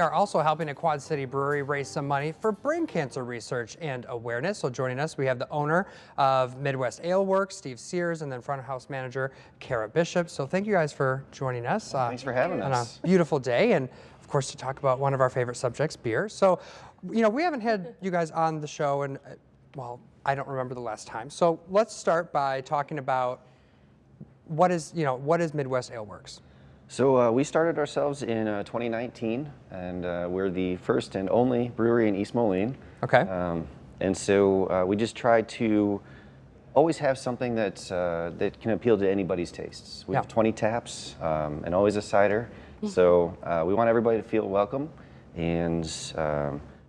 Are also helping a Quad City brewery raise some money for brain cancer research and awareness. So joining us, we have the owner of Midwest Ale Works, Steve Sears, and then front of house manager, Kara Bishop. So thank you guys for joining us. Thanks for having us. On a beautiful day, and of course to talk about one of our favorite subjects, beer. So, you know, we haven't had you guys on the show, and well, I don't remember the last time. So let's start by talking about what is Midwest Ale Works? So we started ourselves in 2019, and we're the first and only brewery in East Moline. Okay. And so we just try to always have something that can appeal to anybody's tastes. We have 20 taps and always a cider. So we want everybody to feel welcome, and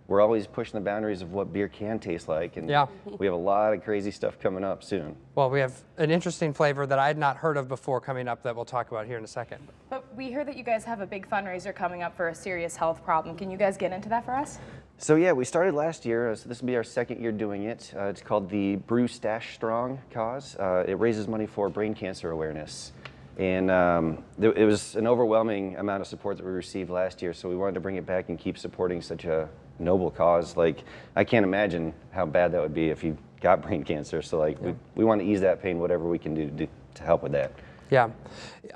we're always pushing the boundaries of what beer can taste like, and we have a lot of crazy stuff coming up soon. Well, we have an interesting flavor that I had not heard of before coming up that we'll talk about here in a second. But we heard that you guys have a big fundraiser coming up for a serious health problem. Can you guys get into that for us? So yeah, we started last year, so this will be our second year doing it. It's called the Stache Strong cause. It raises money for brain cancer awareness. And it was an overwhelming amount of support that we received last year, so we wanted to bring it back and keep supporting such a noble cause. Like, I can't imagine how bad that would be if you got brain cancer, so like we want to ease that pain, whatever we can do to help with that. Yeah.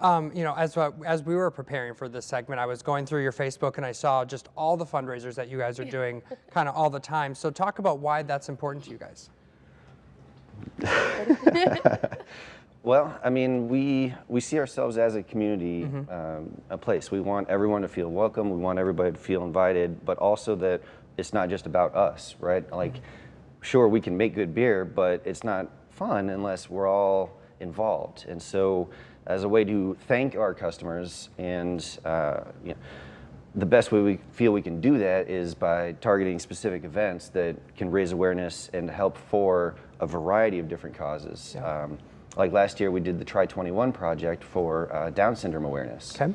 You know, as we were preparing for this segment, I was going through your Facebook and I saw just all the fundraisers that you guys are doing kind of all the time. So talk about why that's important to you guys. Well, I mean, we see ourselves as a community, a place. We want everyone to feel welcome. We want everybody to feel invited, but also that it's not just about us, right? Like, sure, we can make good beer, but it's not fun unless we're all involved. And so, as a way to thank our customers, and you know, the best way we feel we can do that is by targeting specific events that can raise awareness and help for a variety of different causes. Yeah. Like last year, we did the Try 21 project for Down syndrome awareness. Okay.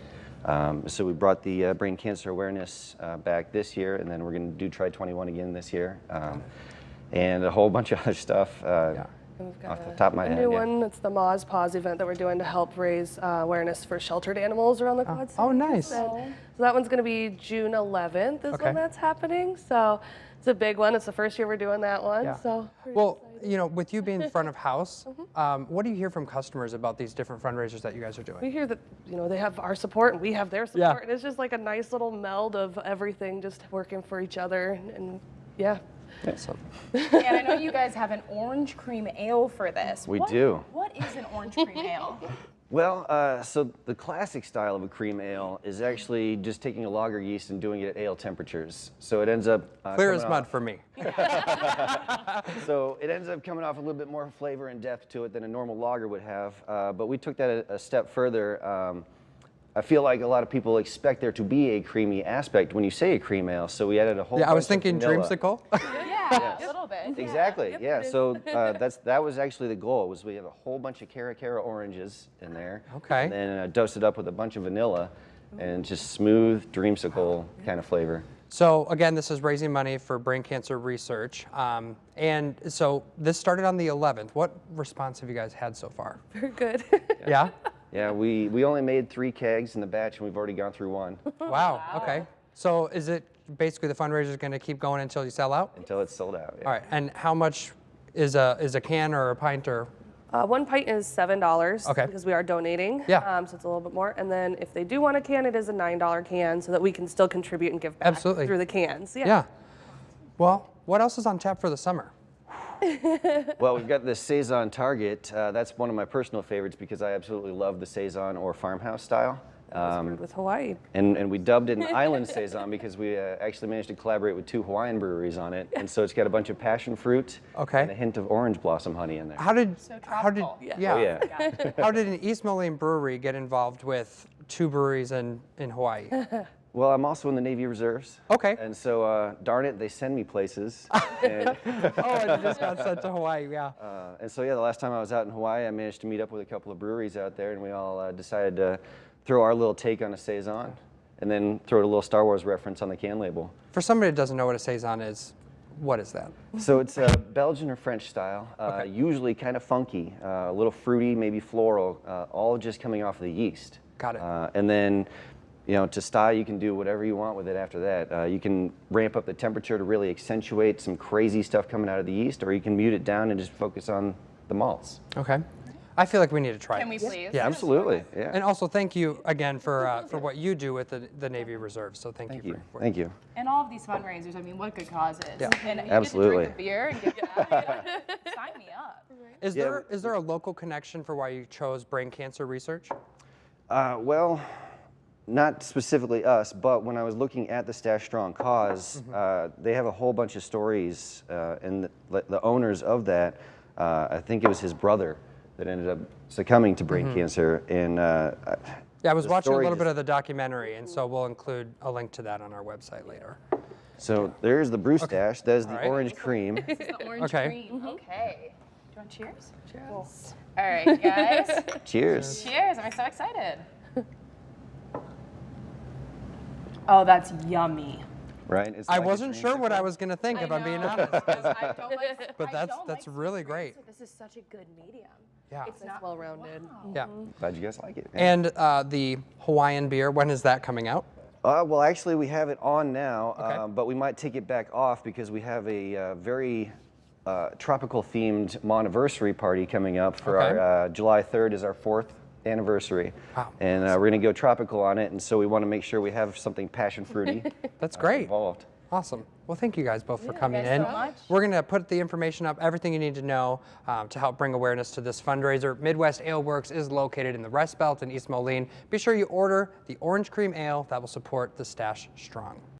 So we brought the brain cancer awareness back this year, and then we're going to do Try 21 again this year, and a whole bunch of other stuff off the top of my head. A new one, it's the Moz Paws event that we're doing to help raise awareness for sheltered animals around the Quad Cities. Oh, nice. So that one's going to be June 11th is when that's happening. So it's a big one. It's the first year we're doing that one. Yeah. So well, you know, with you being front of house, what do you hear from customers about these different fundraisers that you guys are doing? we hear that, you know, they have our support and we have their support. And it's just like a nice little meld of everything just working for each other. And yeah. So. And I know you guys have an orange cream ale for this. We do. What is an orange cream ale? Well, so the classic style of a cream ale is actually just taking a lager yeast and doing it at ale temperatures. So it ends up Clear as mud for me. So it ends up coming off a little bit more flavor and depth to it than a normal lager would have. But we took that a step further. I feel like a lot of people expect there to be a creamy aspect when you say a cream ale, so we added a whole bunch I was thinking of vanilla. dreamsicle. Yeah, a little bit. Exactly, yeah. So that was actually the goal, was we have a whole bunch of Cara oranges in there. Okay. And then dosed it up with a bunch of vanilla, and just smooth dreamsicle kind of flavor. So again, this is raising money for brain cancer research. And so this started on the 11th. What response have you guys had so far? Very good. Yeah? Yeah, we only made 3 kegs in the batch, and we've already gone through 1. Wow, okay. So is it basically the fundraiser is going to keep going until you sell out? Until it's sold out, yeah. All right, and how much is a can or a pint or? One pint is $7 Okay. because we are donating. Yeah. So it's a little bit more. And then if they do want a can, it is a $9 can so that we can still contribute and give back Absolutely. through the cans. Yeah. Well, what else is on tap for the summer? Well, we've got the Saison Target. That's one of my personal favorites because I absolutely love the Saison or farmhouse style. With Hawaii. And we dubbed it an Island Saison because we actually managed to collaborate with 2 Hawaiian breweries on it. And so it's got a bunch of passion fruit and a hint of orange blossom honey in there. How did Oh, yeah. how did an East Moline brewery get involved with 2 breweries in Hawaii? Well, I'm also in the Navy Reserves. Okay. And so, darn it, they send me places. And, I just got sent to Hawaii, yeah. and so, yeah, the last time I was out in Hawaii, I managed to meet up with a couple of breweries out there, and we all decided to throw our little take on a Saison, and then throw a little Star Wars reference on the can label. For somebody that doesn't know what a Saison is, what is that? So it's Belgian or French style, usually kind of funky, a little fruity, maybe floral, all just coming off of the yeast. Got it. And then you know, to style, you can do whatever you want with it after that. You can ramp up the temperature to really accentuate some crazy stuff coming out of the yeast, or you can mute it down and just focus on the malts. Okay. I feel like we need to try Can we this. please? Yeah, Absolutely, yeah. And also, thank you again for what you do with the Navy Reserve. So thank you. Thank you. And all of these fundraisers, I mean, what good causes. Yeah. And you Absolutely. get to drink a beer and get that. Sign me up. Is there a local connection for why you chose brain cancer research? Well, not specifically us, but when I was looking at the Stache Strong cause, they have a whole bunch of stories, and the owners of that, I think it was his brother that ended up succumbing to brain cancer. And Yeah, I was watching a little story bit of the documentary, and so we'll include a link to that on our website later. so there's the brew stash. That is the All right. orange cream. This is the orange Okay. cream. Okay. Do you want cheers? Cheers. All right, guys. Cheers. Cheers. I'm so excited. Oh, that's yummy. Right? It's I like a wasn't dream sure what I sequence. was going to think, if I'm being know, honest. because I don't like, But I that's don't that's like really sweet great. drinks, but this is such a good medium. Yeah. It's not well-rounded. Wow. Yeah. Glad you guys like it. And the Hawaiian beer, when is that coming out? Well, actually, we have it on now, Okay. but we might take it back off because we have a very tropical-themed Montiversary party coming up for Okay. our July 3rd is our 4th anniversary. Wow. And we're going to go tropical on it, and so we want to make sure we have something passion fruity That's great. involved. Awesome. Well, thank you guys both for coming guys in. so much. We're going to put the information up, everything you need to know to help bring awareness to this fundraiser. Midwest Ale Works is located in the Rust Belt in East Moline. Be sure you order the Orange Cream Ale that will support the Stache Strong.